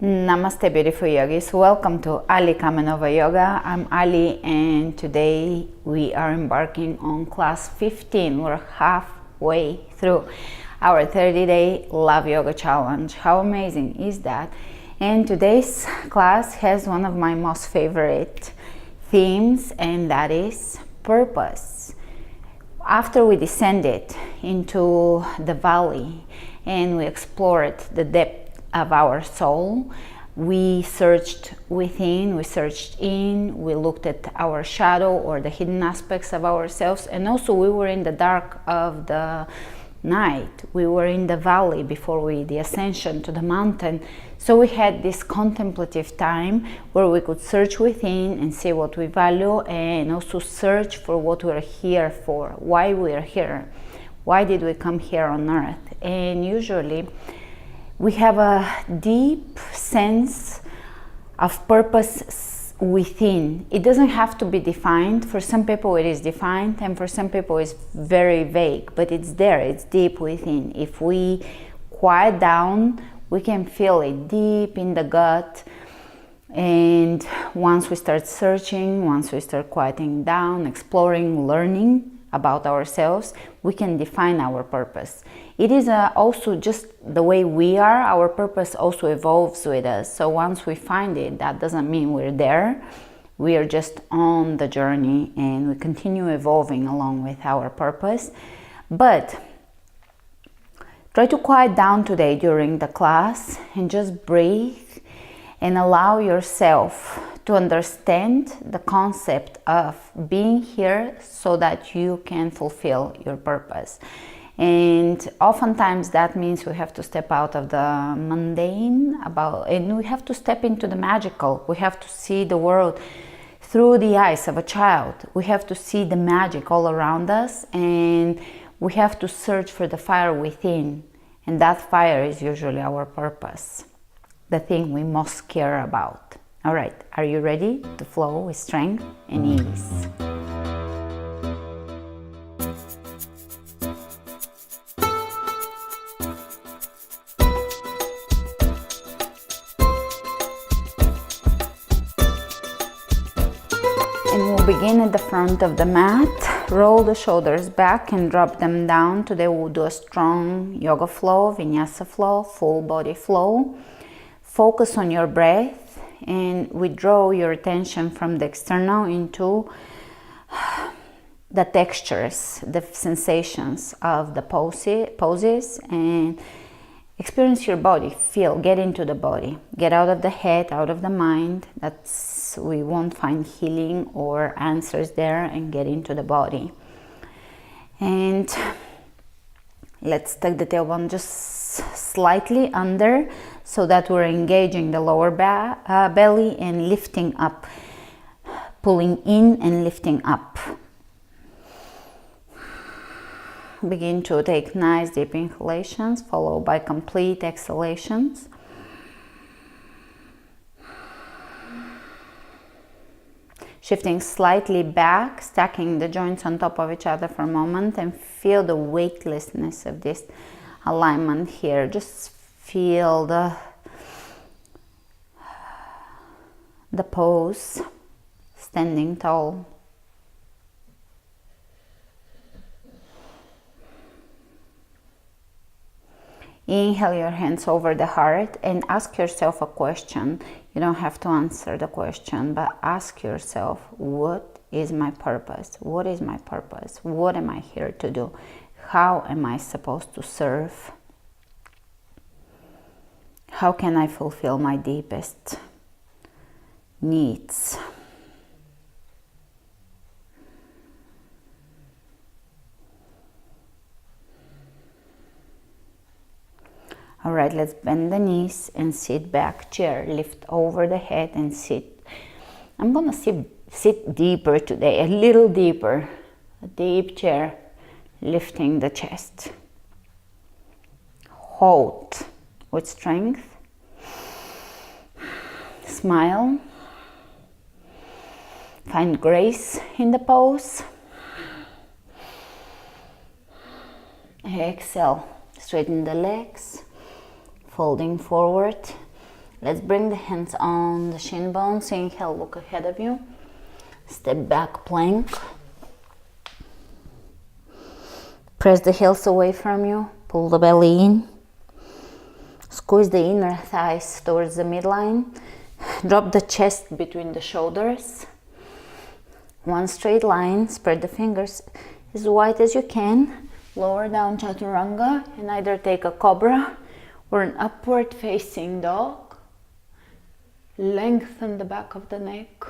Namaste, beautiful yogis. Welcome to Ali Kamenova Yoga. I'm Ali, and today we are embarking on class 15. We're halfway through our 30-day Love Yoga Challenge. How amazing is that? And today's class has one of my most favorite themes, and that is purpose. After we descended into the valley and we explored the depth of our soul, we searched within, we searched in, we looked at our shadow or the hidden aspects of ourselves, and also we were in the dark of the night. We were in the valley before the ascension to the mountain. So we had this contemplative time where we could search within and see what we value, and also search for what we're here for, why we're here, why did we come here on earth. And usually we have a deep sense of purpose within. It doesn't have to be defined. For some people it is defined, and for some people it's very vague, but it's there, it's deep within. If we quiet down, we can feel it deep in the gut. And once we start searching, once we start quieting down, exploring, learning about ourselves, we can define our purpose. It is also just the way we are. Our purpose also evolves with us. So once we find it, that doesn't mean we're there. We are just on the journey, and we continue evolving along with our purpose. But try to quiet down today during the class and just breathe and allow yourself to understand the concept of being here so that you can fulfill your purpose. And oftentimes that means we have to step out of the mundane, and we have to step into the magical. We have to see the world through the eyes of a child. We have to see the magic all around us, and we have to search for the fire within. And that fire is usually our purpose, the thing we most care about. All right, are you ready to flow with strength and ease? And we'll begin at the front of the mat. Roll the shoulders back and drop them down. Today we'll do a strong yoga flow, vinyasa flow, full body flow. Focus on your breath and withdraw your attention from the external into the textures, the sensations of the poses, and experience your body. Feel, get into the body. Get out of the head, out of the mind. We won't find healing or answers there, and get into the body. And let's tuck the tailbone just slightly under so that we're engaging the lower belly and lifting up, pulling in and lifting up. Begin to take nice deep inhalations followed by complete exhalations. Shifting slightly back, stacking the joints on top of each other for a moment, and feel the weightlessness of this alignment here. Just feel the pose, standing tall. Inhale your hands over the heart and ask yourself a question. You don't have to answer the question, but ask yourself, what is my purpose? What is my purpose? What am I here to do? How am I supposed to serve? How can I fulfill my deepest needs? All right, let's bend the knees and sit back, chair, lift over the head and sit. I'm gonna sit deeper today, a little deeper, a deep chair, lifting the chest. Hold with strength. Smile. Find grace in the pose. Exhale, straighten the legs. Folding forward, Let's bring the hands on the shin bones. Inhale, look ahead of you. Step back, plank. Press the heels away from you. Pull the belly in. Squeeze the inner thighs towards the midline. Drop the chest between the shoulders. One straight line. Spread the fingers as wide as you can. Lower down chaturanga and either take a cobra or an upward facing dog. Lengthen the back of the neck.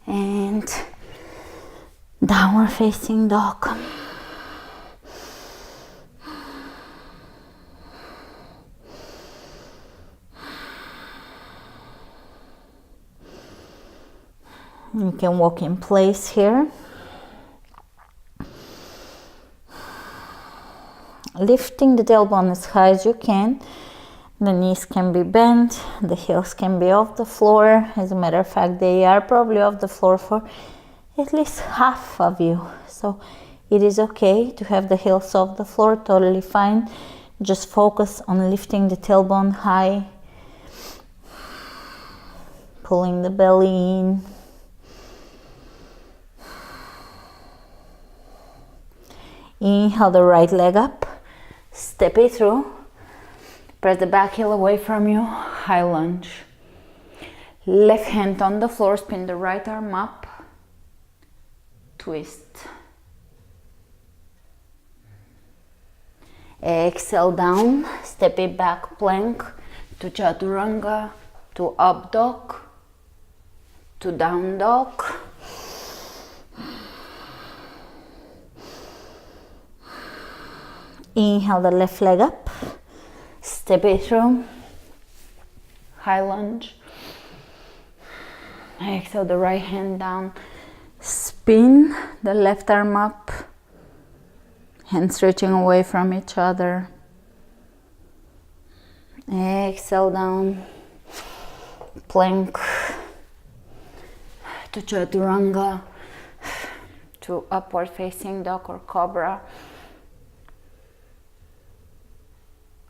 And downward facing dog. You can walk in place here. Lifting the tailbone as high as you can. The knees can be bent, the heels can be off the floor. As a matter of fact, they are probably off the floor for at least half of you. So it is okay to have the heels off the floor, totally fine. Just focus on lifting the tailbone high. Pulling the belly in. Inhale the right leg up. Step it through. Press the back heel away from you. High lunge. Left hand on the floor. Spin the right arm up. Twist. Exhale down. Step it back. Plank. To chaturanga. To up dog. To down dog. Inhale the left leg up. Step it through. High lunge. Exhale the right hand down. Spin the left arm up. Hands reaching away from each other. Exhale down. Plank. To chaturanga. To upward facing dog or cobra.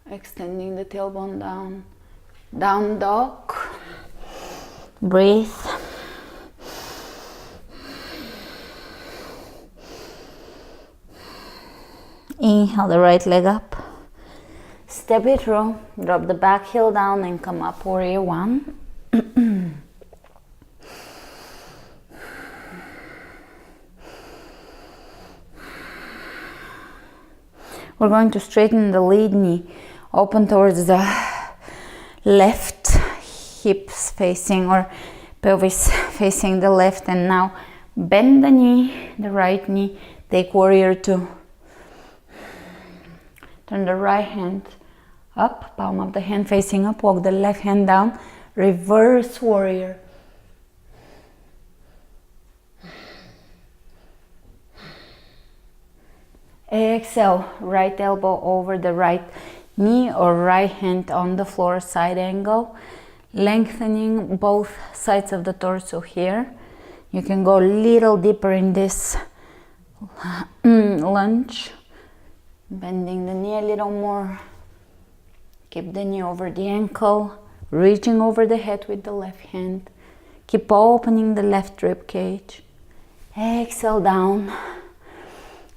Extending the tailbone down. Down dog. Breathe. Inhale the right leg up. Step it through. Drop the back heel down and come up, warrior one. We're going to straighten the lead knee. Open towards the left, hips facing or pelvis facing the left, and now bend the knee, the right knee, take warrior two. Turn the right hand up, palm of the hand facing up, walk the left hand down, reverse warrior. Exhale, right elbow over the right knee or right hand on the floor, side angle, lengthening both sides of the torso here. You can go a little deeper in this lunge, bending the knee a little more. Keep the knee over the ankle, reaching over the head with the left hand. Keep opening the left rib cage. Exhale down.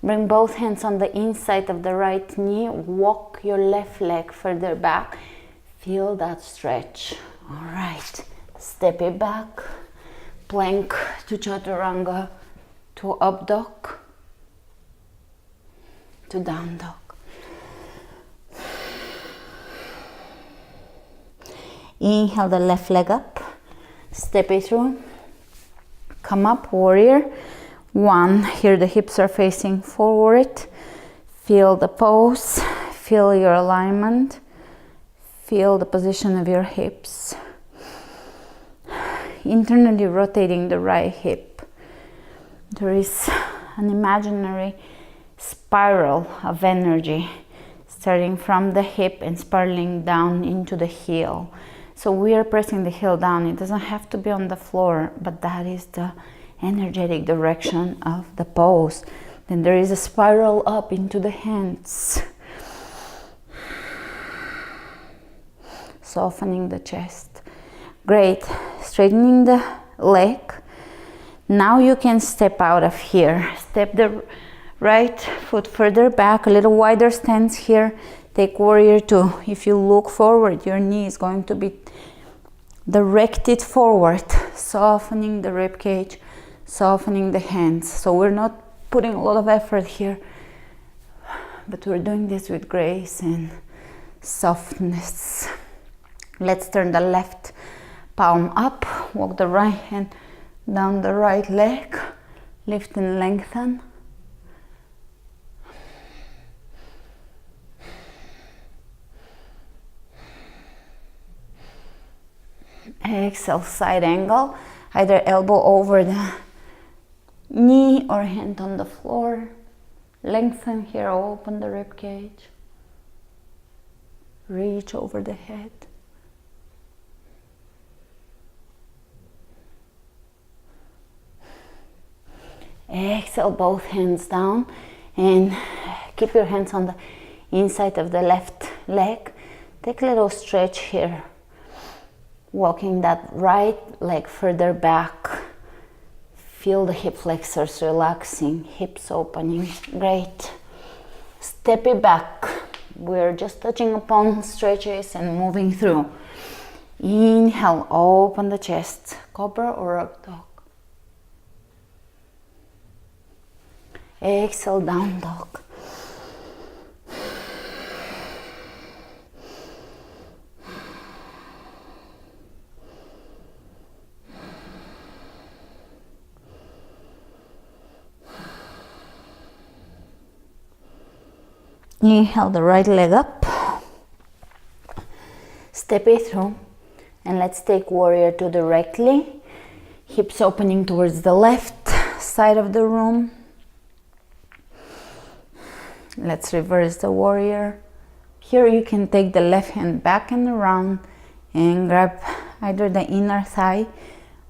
Bring both hands on the inside of the right knee. Walk your left leg further back. Feel that stretch. All right. Step it back. Plank to chaturanga. To up dog. To down dog. Inhale the left leg up. Step it through. Come up, warrior one. Here the hips are facing forward. Feel the pose. Feel your alignment. Feel the position of your hips. Internally rotating the right hip. There is an imaginary spiral of energy starting from the hip and spiraling down into the heel. So we are pressing the heel down. It doesn't have to be on the floor, but that is the energetic direction of the pose. Then there is a spiral up into the hands. softening the chest. Great. Straightening the leg. Now you can step out of here. Step the right foot further back, a little wider stance here. Take warrior two. If you look forward, your knee is going to be directed forward, softening the rib cage, softening the hands. So we're not putting a lot of effort here, but we're doing this with grace and softness. Let's turn the left palm up, walk the right hand down the right leg, lift and lengthen. Exhale, side angle, either elbow over the knee or hand on the floor. Lengthen here, open the rib cage. Reach over the head. Exhale, both hands down, and keep your hands on the inside of the left leg. Take a little stretch here. Walking that right leg further back. Feel the hip flexors relaxing, hips opening. Great. Step it back. We're just touching upon stretches and moving through. Inhale, open the chest. Cobra or up dog. Exhale, down dog. Inhale the right leg up, step it through, and let's take warrior two directly. Hips opening towards the left side of the room. Let's reverse the warrior. Here you can take the left hand back and around and grab either the inner thigh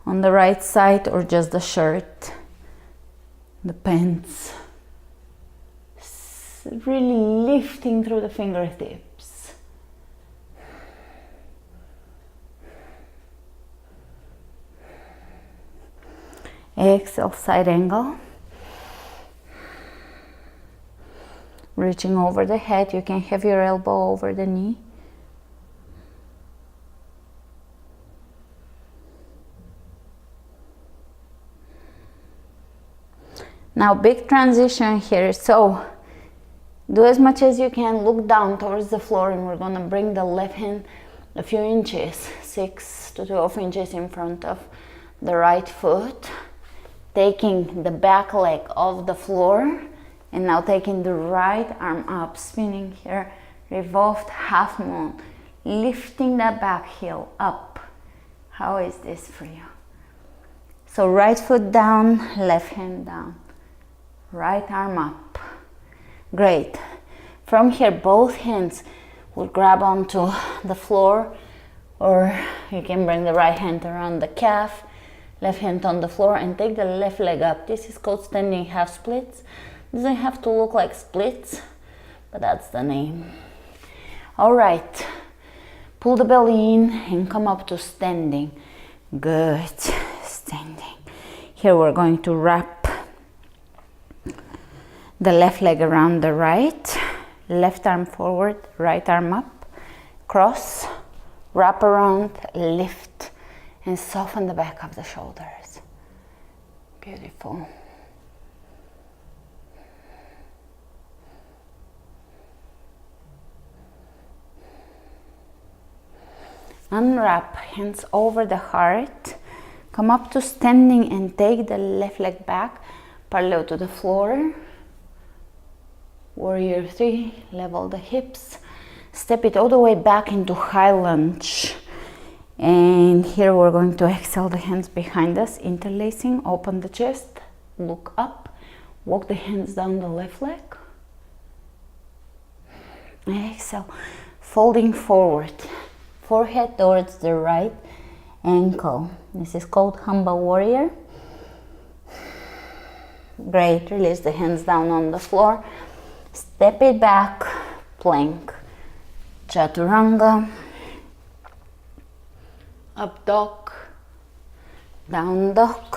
on the right side or just the shirt, the pants. Really lifting through the fingertips. Exhale, side angle. Reaching over the head, you can have your elbow over the knee. Now, big transition here. So, do as much as you can, look down towards the floor, and we're gonna bring the left hand a few inches, 6 to 12 inches in front of the right foot. Taking the back leg off the floor, and now taking the right arm up, spinning here, revolved half moon, lifting that back heel up. How is this for you? So right foot down, left hand down, right arm up. Great. From here, both hands will grab onto the floor, or you can bring the right hand around the calf, left hand on the floor, and take the left leg up. This is called standing half splits. Doesn't have to look like splits, but that's the name. All right. Pull the belly in and come up to standing. Good. Standing. Here we're going to wrap the left leg around the right, left arm forward, right arm up, cross, wrap around, lift, and soften the back of the shoulders. Beautiful. Unwrap, hands over the heart, come up to standing and take the left leg back, parallel to the floor. Warrior three, level the hips, step it all the way back into high lunge. And here we're going to exhale, the hands behind us, interlacing, open the chest, look up, walk the hands down the left leg. Exhale, folding forward, forehead towards the right ankle. This is called Humba Warrior. Great, release the hands down on the floor. Step it back, plank, chaturanga. Up dog, down dog.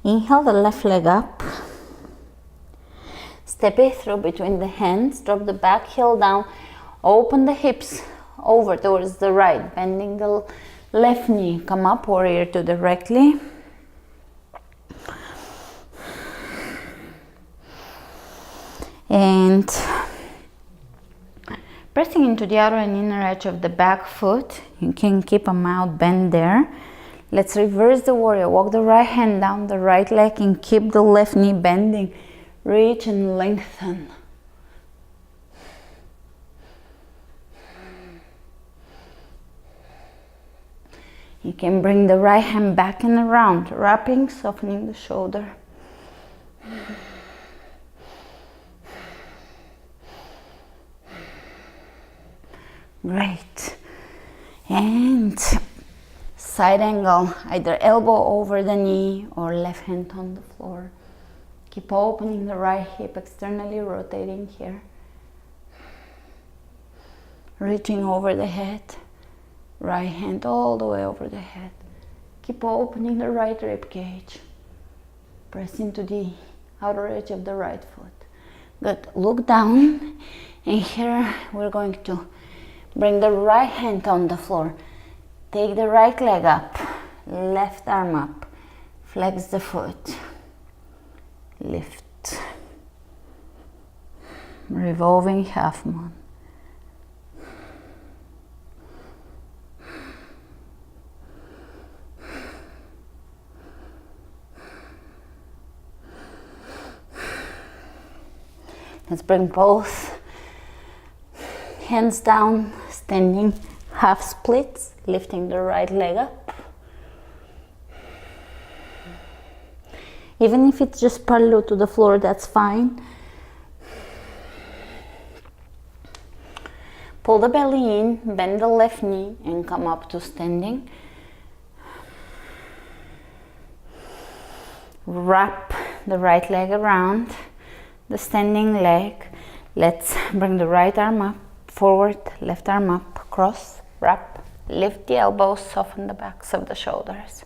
Inhale the left leg up. Step it through between the hands. Drop the back heel down. Open the hips over towards the right. Bending the left knee. Come up, warrior two directly. And pressing into the outer and inner edge of the back foot. You can keep a mild bend there. Let's reverse the warrior. Walk the right hand down the right leg and keep the left knee bending. Reach and lengthen. You can bring the right hand back and around, wrapping, softening the shoulder. Great. And side angle, either elbow over the knee or left hand on the floor. Keep opening the right hip, externally rotating here. Reaching over the head, right hand all the way over the head. Keep opening the right rib cage. Press into the outer edge of the right foot. Good. Look down, and here we're going to bring the right hand on the floor. Take the right leg up, left arm up, flex the foot, lift, revolving half moon. Let's bring both hands down, standing half splits. Lifting the right leg up. Even if it's just parallel to the floor, that's fine. Pull the belly in, bend the left knee and come up to standing. Wrap the right leg around the standing leg. Let's bring the right arm up, forward, left arm up, cross, wrap. Lift the elbows, soften the backs of the shoulders.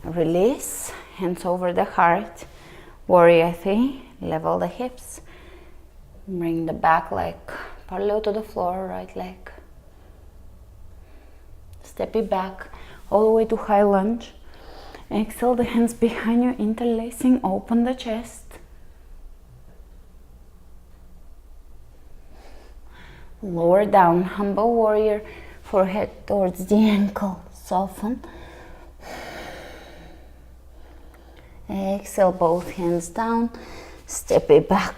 Release, hands over the heart, warrior three. Level the hips, bring the back leg parallel to the floor, right leg. Step it back all the way to high lunge. Exhale, the hands behind you, interlacing, open the chest. Lower down, humble warrior, forehead towards the ankle, soften. Exhale, both hands down. Step it back.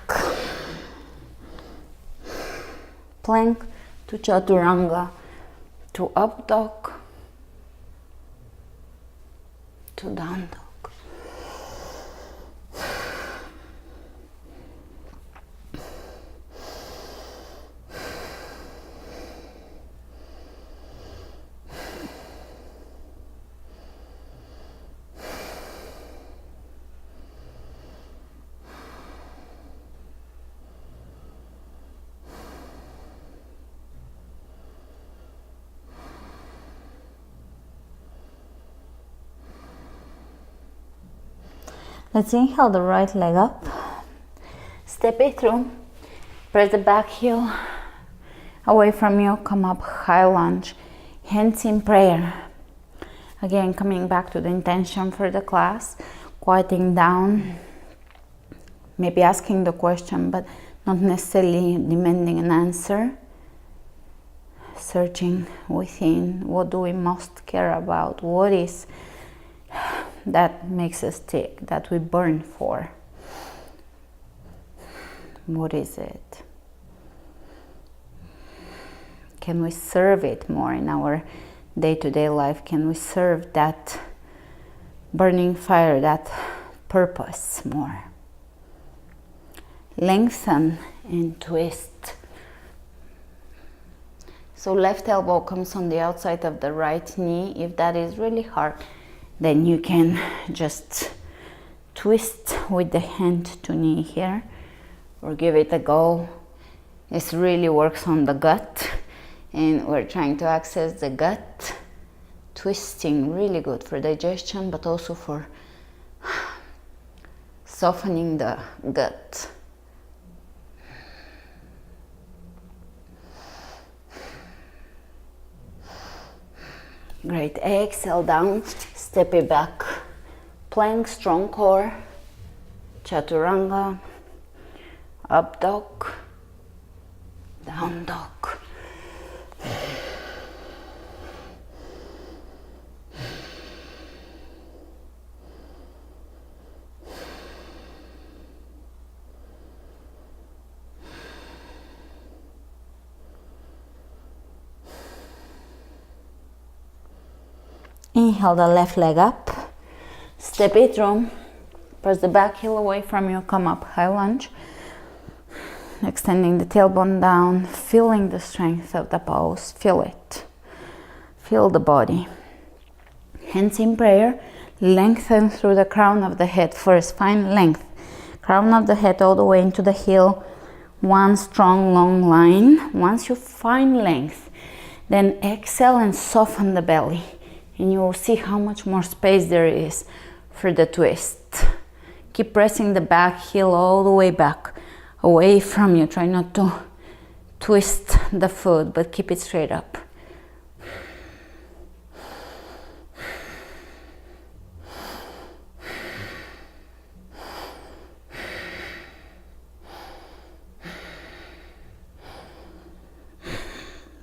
Plank to chaturanga, to up dog, to down dog. Let's inhale the right leg up, step it through, press the back heel away from you, come up high lunge, hands in prayer. Again, coming back to the intention for the class, quieting down, maybe asking the question, but not necessarily demanding an answer. Searching within, what do we most care about? What is that makes us tick, that we burn for? What is it? Can we serve it more in our day-to-day life? Can we serve that burning fire, that purpose more? Lengthen and twist. So left elbow comes on the outside of the right knee. If that is really hard, then you can just twist with the hand to knee here, or give it a go. This really works on the gut, and we're trying to access the gut. Twisting, really good for digestion, but also for softening the gut. Great. Exhale down, step it back. Plank, strong core. Chaturanga. Up dog. Down dog. Inhale the left leg up, step it through, press the back heel away from you, come up, high lunge, extending the tailbone down, feeling the strength of the pose, feel it, feel the body. Hands in prayer, lengthen through the crown of the head first, find length, crown of the head all the way into the heel, one strong long line. Once you find length, then exhale and soften the belly. And you will see how much more space there is for the twist. Keep pressing the back heel all the way back, away from you. Try not to twist the foot, but keep it straight up.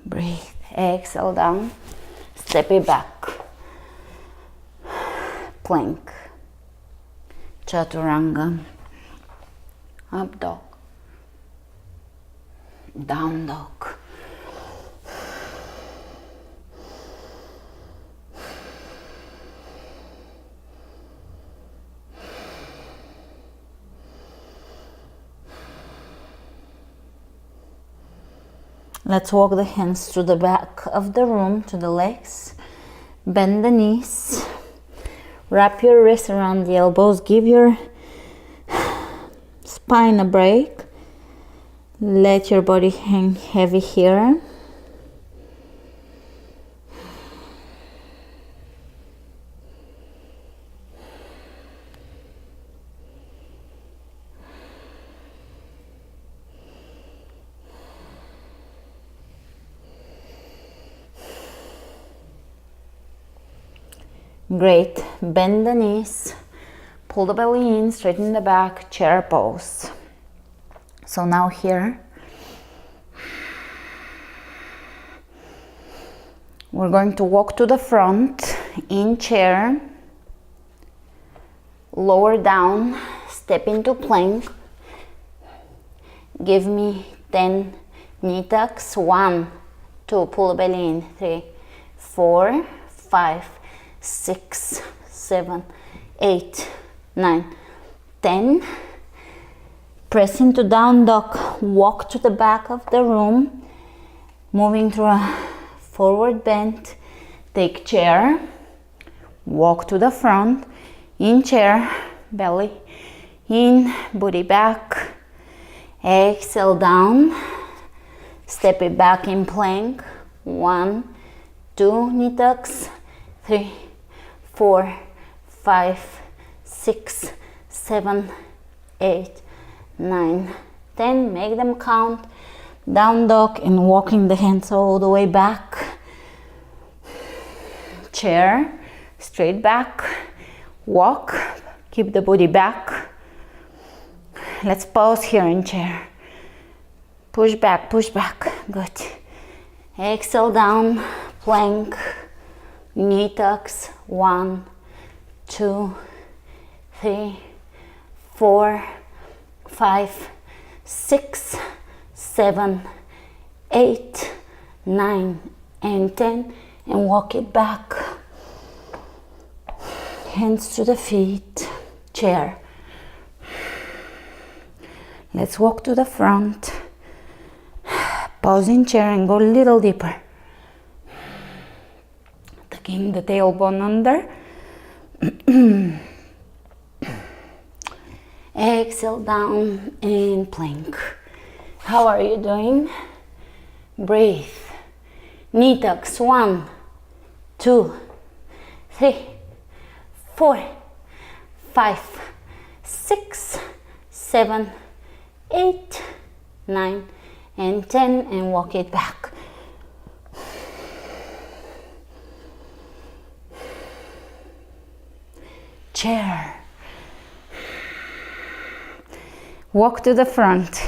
Breathe. Exhale down. Step it back. Plank, chaturanga, up dog, down dog. Let's walk the hands to the back of the room, to the legs, bend the knees. Wrap your wrists around the elbows, give your spine a break. Let your body hang heavy here. Great. Bend the knees, pull the belly in, straighten the back, chair pose. So now here, we're going to walk to the front in chair, lower down, step into plank. Give me 10 knee tucks. 1, 2, pull the belly in. 3, 4, 5, 6, 7, 8, 9, 10. Press into down dog. Walk to the back of the room, moving through a forward bend. Take chair. Walk to the front. In chair, belly in, booty back. Exhale down. Step it back in plank. 1, 2 knee tucks. 3, 4, 5, 6, 7, 8, 9, 10. Make them count. Down dog and walking the hands all the way back. Chair, straight back. Walk, keep the booty back. Let's pause here in chair. Push back, good. Exhale down, plank, knee tucks. 1, 2, 3, 4, 5, 6, 7, 8, 9, and 10, and walk it back. Hands to the feet, chair. Let's walk to the front. Pause in chair and go a little deeper. Tucking the tailbone under. Exhale down and plank. How are you doing? Breathe. Knee tucks. 1, 2, 3, 4, 5, 6, 7, 8, 9, and 10, and walk it back. Chair. Walk to the front.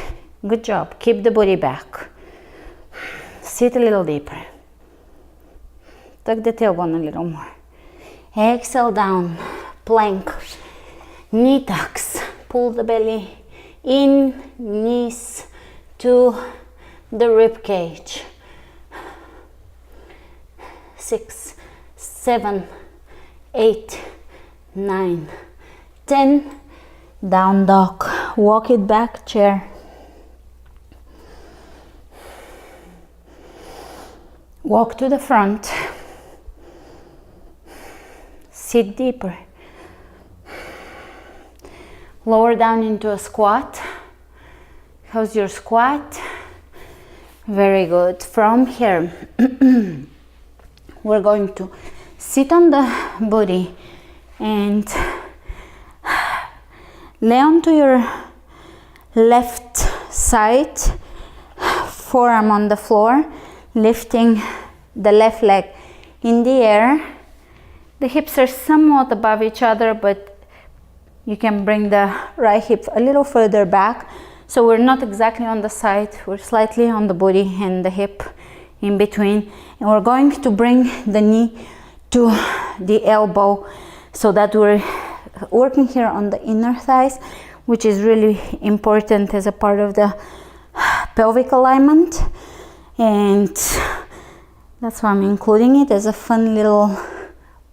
Good job. Keep the body back. Sit a little deeper. Tuck the tailbone a little more. Exhale down. Plank. Knee tucks. Pull the belly in, knees to the rib cage. 6, 7, 8, 9, 10. Down dog. Walk it back, chair. Walk to the front. Sit deeper. Lower down into a squat. How's your squat? Very good. From here, we're going to sit on the body and lay onto your left side, forearm on the floor, lifting the left leg in the air. The hips are somewhat above each other, but you can bring the right hip a little further back. So we're not exactly on the side, we're slightly on the body and the hip in between. And we're going to bring the knee to the elbow so that we're working here on the inner thighs, which is really important as a part of the pelvic alignment. And that's why I'm including it as a fun little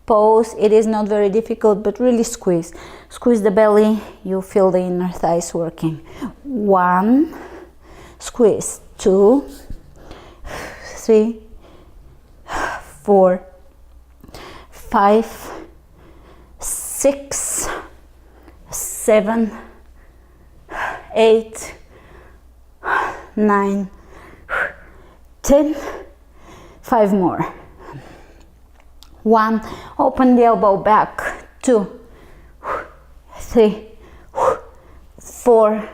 pose. It is not very difficult, but really squeeze. Squeeze the belly, you feel the inner thighs working. 1, squeeze. 2, 3, 4, 5, 6, 7, 8, 9, 10. 5 more. 1, open the elbow back. 2, 3, 4,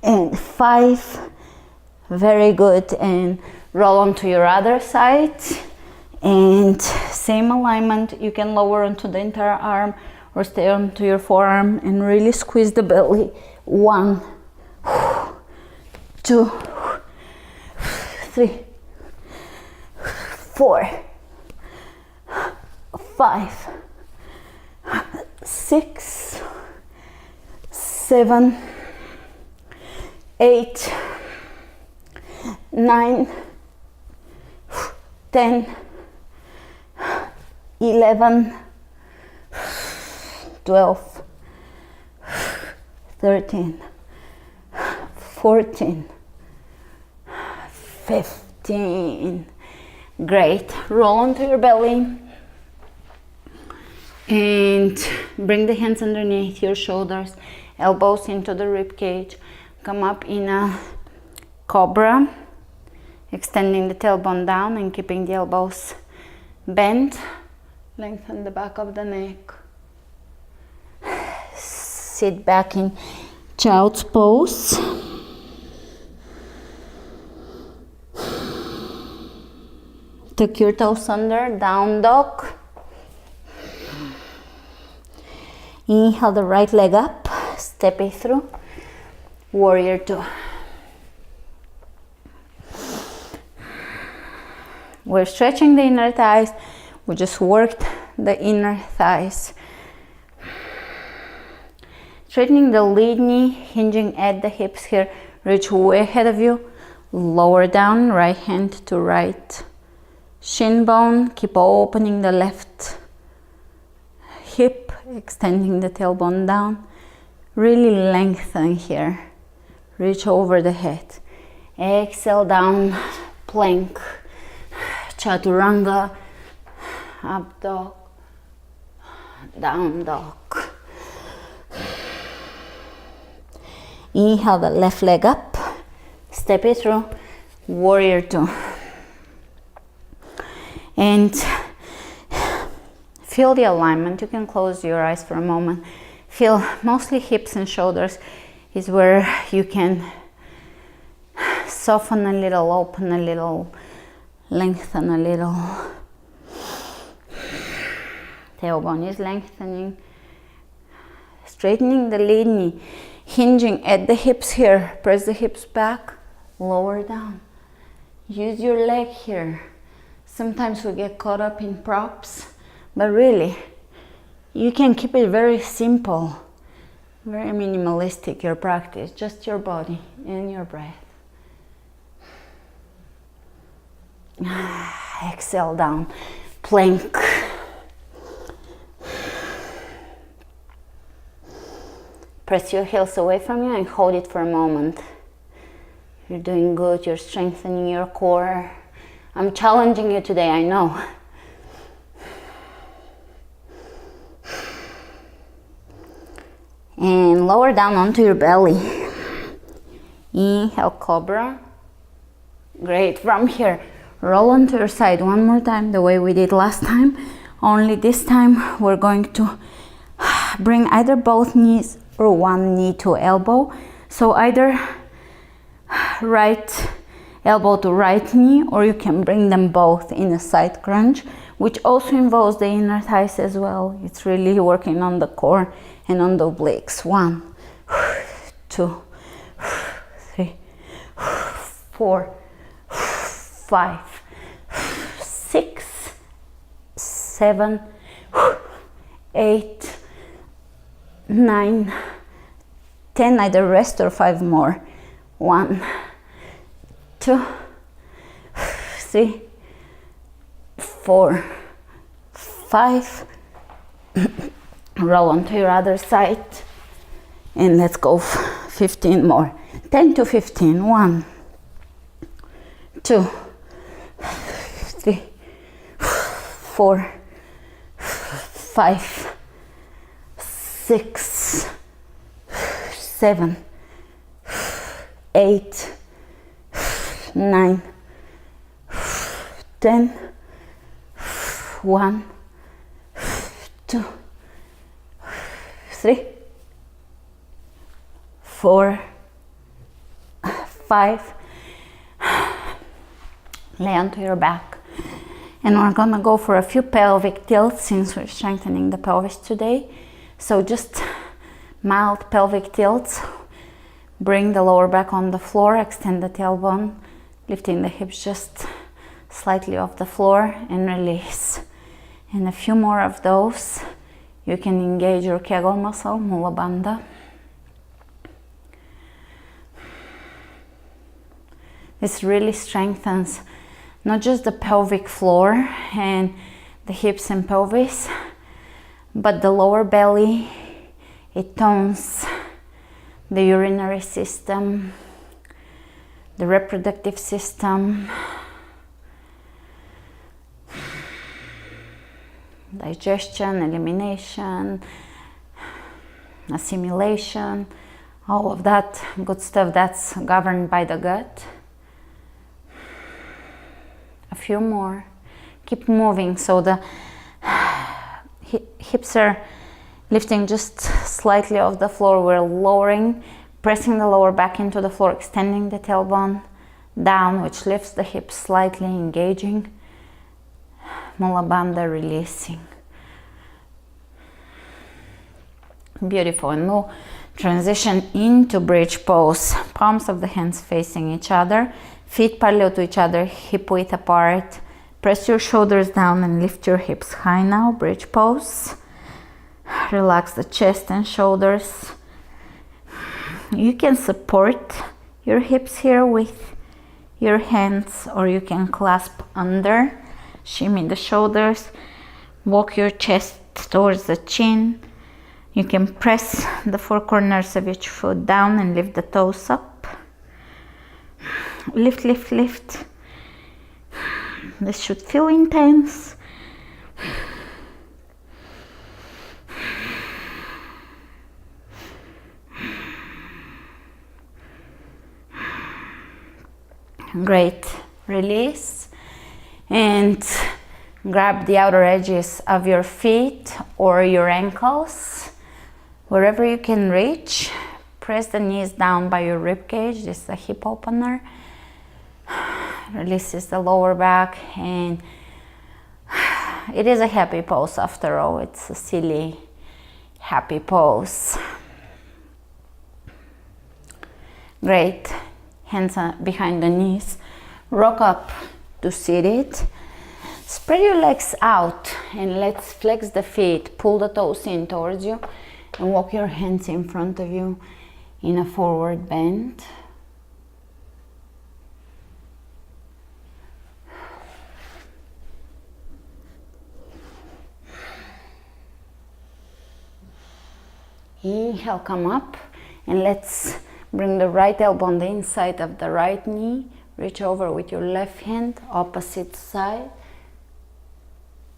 and 5. Very good. And roll onto your other side. And same alignment. You can lower onto the entire arm or stay onto your forearm and really squeeze the belly. 1, 2, 3, 4, 5, 6, 7, 8, 9, 10, 11, 12, 13, 14, 15. Great. Roll onto your belly and bring the hands underneath your shoulders, elbows into the rib cage. Come up in a cobra, extending the tailbone down and keeping the elbows bent. Lengthen the back of the neck. Sit back in child's pose. Tuck your toes under, down dog. Inhale the right leg up, step it through. Warrior 2. We're stretching the inner thighs. We just worked the inner thighs. Straightening the lead knee, hinging at the hips here. Reach way ahead of you. Lower down, right hand to right shin bone. Keep opening the left hip, extending the tailbone down. Really lengthen here. Reach over the head. Exhale down, plank, chaturanga, up dog, down dog. Inhale the left leg up, step it through, warrior two. And feel the alignment. You can close your eyes for a moment. Feel mostly hips and shoulders is where you can soften a little, open a little, lengthen a little. Tailbone is lengthening. Straightening the lead knee, hinging at the hips here. Press the hips back, lower down. Use your leg here. Sometimes we get caught up in props, but really, you can keep it very simple, very minimalistic, your practice, just your body and your breath. Exhale down, plank. Press your heels away from you and hold it for a moment. You're doing good, you're strengthening your core. I'm challenging you today, I know. And lower down onto your belly. Inhale, cobra. Great, from here, roll onto your side one more time, the way we did last time. Only this time, we're going to bring either both knees or one knee to elbow. So either right elbow to right knee, or you can bring them both in a side crunch, which also involves the inner thighs as well. It's really working on the core and on the obliques. 1, 2, 3, 4, 5, 6, 7, 8, 9, 10, either rest or 5 more. 1, 2, 3, 4, 5. Roll onto your other side. And let's go 15 more. 10 to 15. 1, 2, 3, 4, 5, 6, 7, 8, 9, 10, 1, 2, 3, 4, 5. Lay onto your back. And we're gonna go for a few pelvic tilts since we're strengthening the pelvis today. So just mild pelvic tilts. Bring the lower back on the floor, extend the tailbone, lifting the hips just slightly off the floor and release. And a few more of those. You can engage your Kegel muscle, Mula Bandha. This really strengthens not just the pelvic floor and the hips and pelvis, but the lower belly. It tones the urinary system, the reproductive system, digestion, elimination, assimilation, all of that good stuff that's governed by the gut. A few more. Keep moving so the hips are lifting just slightly off the floor. We're lowering, pressing the lower back into the floor, extending the tailbone down, which lifts the hips slightly, engaging. Mula Bandha, releasing. Beautiful. And we'll transition into bridge pose. Palms of the hands facing each other, feet parallel to each other, hip width apart. Press your shoulders down and lift your hips high now. Bridge pose. Relax the chest and shoulders. You can support your hips here with your hands, or you can clasp under, shimmy the shoulders, walk your chest towards the chin. You can press the four corners of each foot down and lift the toes up. Lift, lift, lift. This should feel intense. Great. Release and grab the outer edges of your feet or your ankles, wherever you can reach. Press the knees down by your rib cage. This is a hip opener. Releases the lower back, and it is a happy pose after all. It's a silly happy pose. Great. Hands behind the knees. Rock up to seated. Spread your legs out and let's flex the feet. Pull the toes in towards you and walk your hands in front of you in a forward bend. Inhale, come up, and let's bring the right elbow on the inside of the right knee. Reach over with your left hand, opposite side.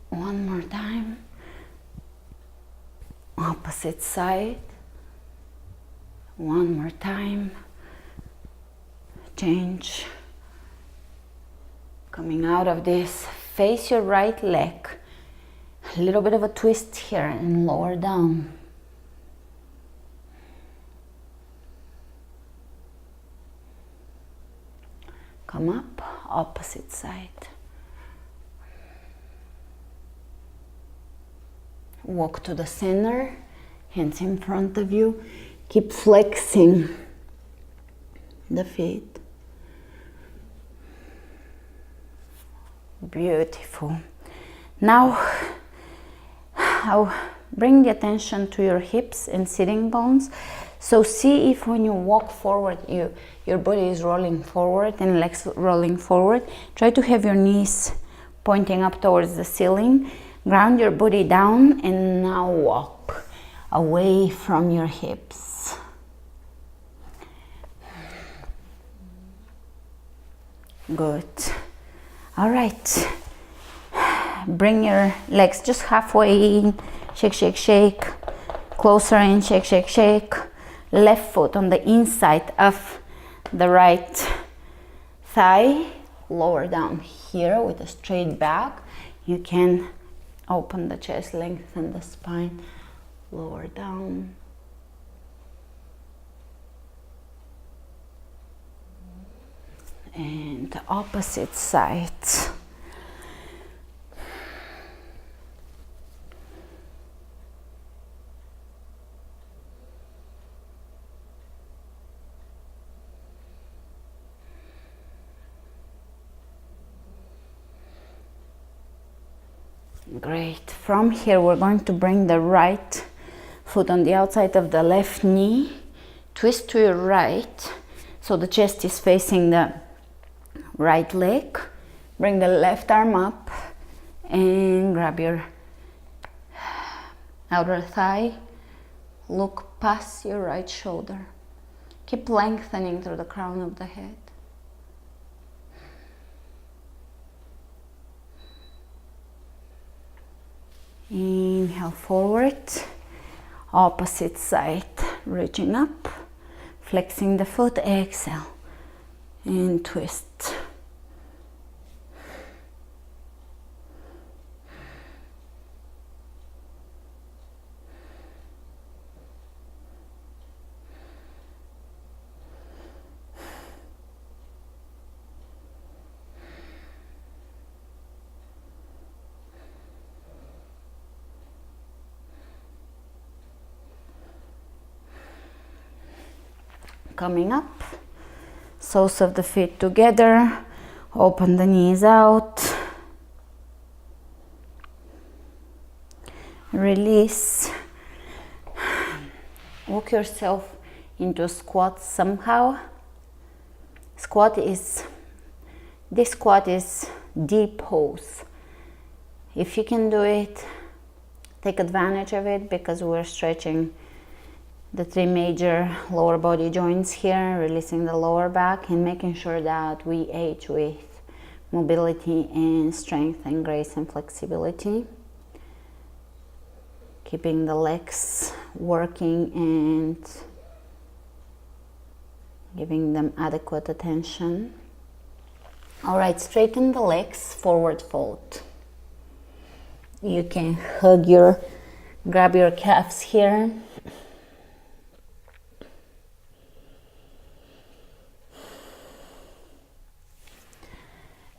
One more time. Opposite side. One more time. Change. Coming out of this, face your right leg. A little bit of a twist here and lower down. Come up, opposite side. Walk to the center, hands in front of you. Keep flexing the feet. Beautiful. Now, I'll bring the attention to your hips and sitting bones. So see if when you walk forward, your body is rolling forward and legs rolling forward. Try to have your knees pointing up towards the ceiling. Ground your body down and now walk away from your hips. Good. All right. Bring your legs just halfway in. Shake, shake, shake. Closer in. Shake, shake, shake. Left foot on the inside of the right thigh. Lower down here with a straight back. You can open the chest, lengthen the spine. Lower down. And the opposite side. Great. From here, we're going to bring the right foot on the outside of the left knee. Twist to your right, so the chest is facing the right leg. Bring the left arm up and grab your outer thigh. Look past your right shoulder. Keep lengthening through the crown of the head. Inhale forward, opposite side, reaching up, flexing the foot, exhale, and twist. Coming up, soles of the feet together, open the knees out, release, walk yourself into a squat somehow. This squat is deep pose. If you can do it, take advantage of it, because we're stretching the 3 major lower body joints here, releasing the lower back and making sure that we age with mobility and strength and grace and flexibility. Keeping the legs working and giving them adequate attention. All right, straighten the legs, forward fold. You can grab your calves here.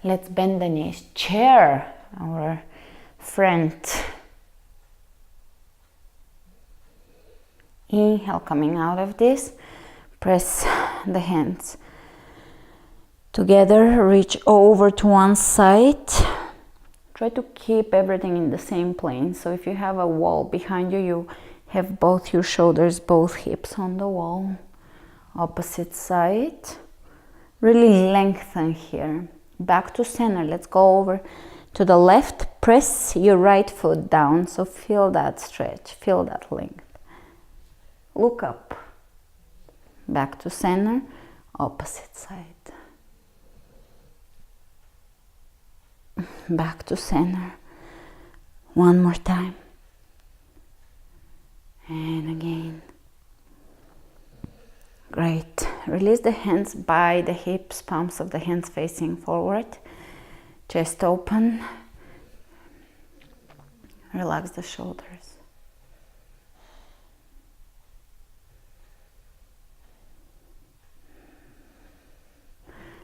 Let's bend the knees. Chair, our friend. Inhale, coming out of this. Press the hands together, reach over to one side. Try to keep everything in the same plane. So if you have a wall behind you, you have both your shoulders, both hips on the wall. Opposite side. Really lengthen here. Back to center. Let's go over to the left. Press your right foot down. So feel that stretch, feel that length. Look up. Back to center. Opposite side. Back to center. One more time. And again. Great. Release the hands by the hips, palms of the hands facing forward. Chest open. Relax the shoulders.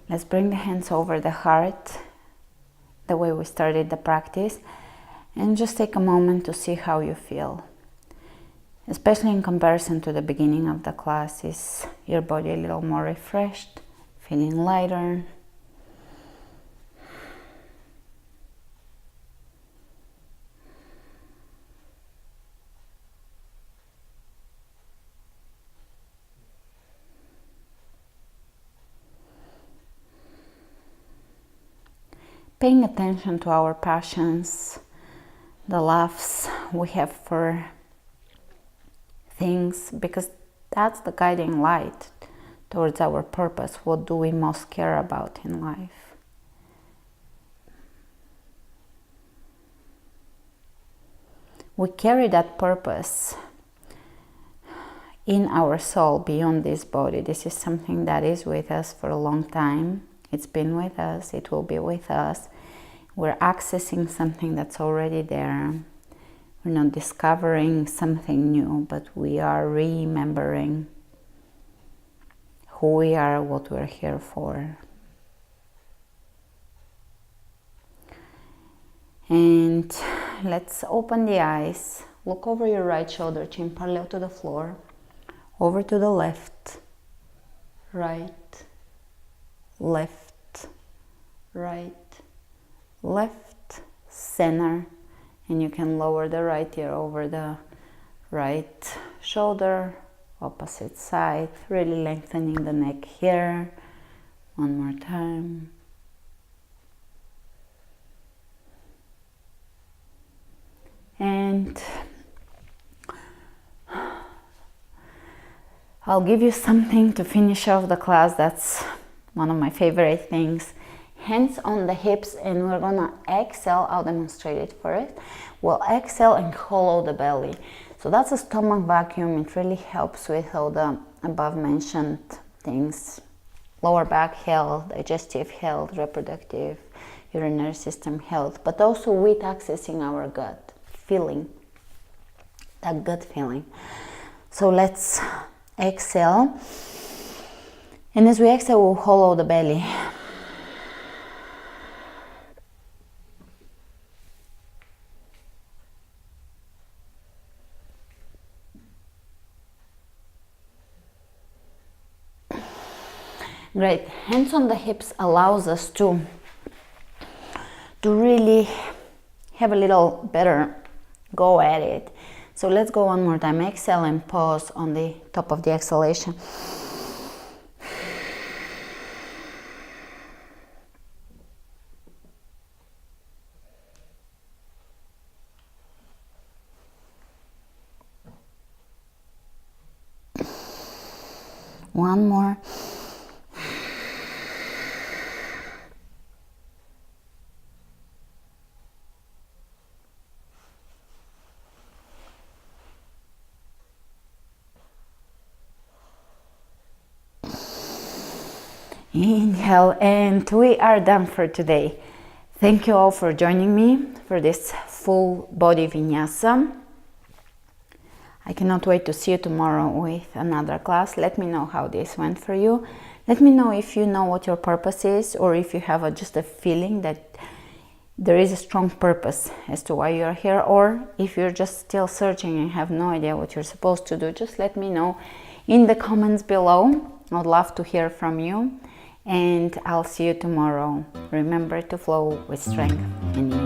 Let's bring the hands over the heart, the way we started the practice, and just take a moment to see how you feel. Especially in comparison to the beginning of the class, is your body a little more refreshed, feeling lighter? Paying attention to our passions, the loves we have for things, because that's the guiding light towards our purpose. What do we most care about in life? We carry that purpose in our soul beyond this body. This is something that is with us for a long time. It's been with us, it will be with us. We're accessing something that's already there. We're not discovering something new, but we are remembering who we are, what we're here for. And let's open the eyes. Look over your right shoulder, chin parallel to the floor. Over to the left, right, left, right, left, center. And you can lower the right ear over the right shoulder, opposite side, really lengthening the neck here. One more time. And I'll give you something to finish off the class. That's one of my favorite things. Hands on the hips, and we're gonna exhale. I'll demonstrate it first. We'll exhale and hollow the belly. So that's a stomach vacuum. It really helps with all the above mentioned things. Lower back health, digestive health, reproductive, urinary system health, but also with accessing our gut feeling, that gut feeling. So let's exhale. And as we exhale, we'll hollow the belly. Great. Hands on the hips allows us to really have a little better go at it. So let's go one more time. Exhale and pause on the top of the exhalation. One more. Inhale, and we are done for today. Thank you all for joining me for this full body vinyasa. I cannot wait to see you tomorrow with another class. Let me know how this went for you. Let me know if you know what your purpose is, or if you have just a feeling that there is a strong purpose as to why you are here, or if you're just still searching and have no idea what you're supposed to do. Just let me know in the comments below. I'd love to hear from you, and I'll see you tomorrow. Remember to flow with strength and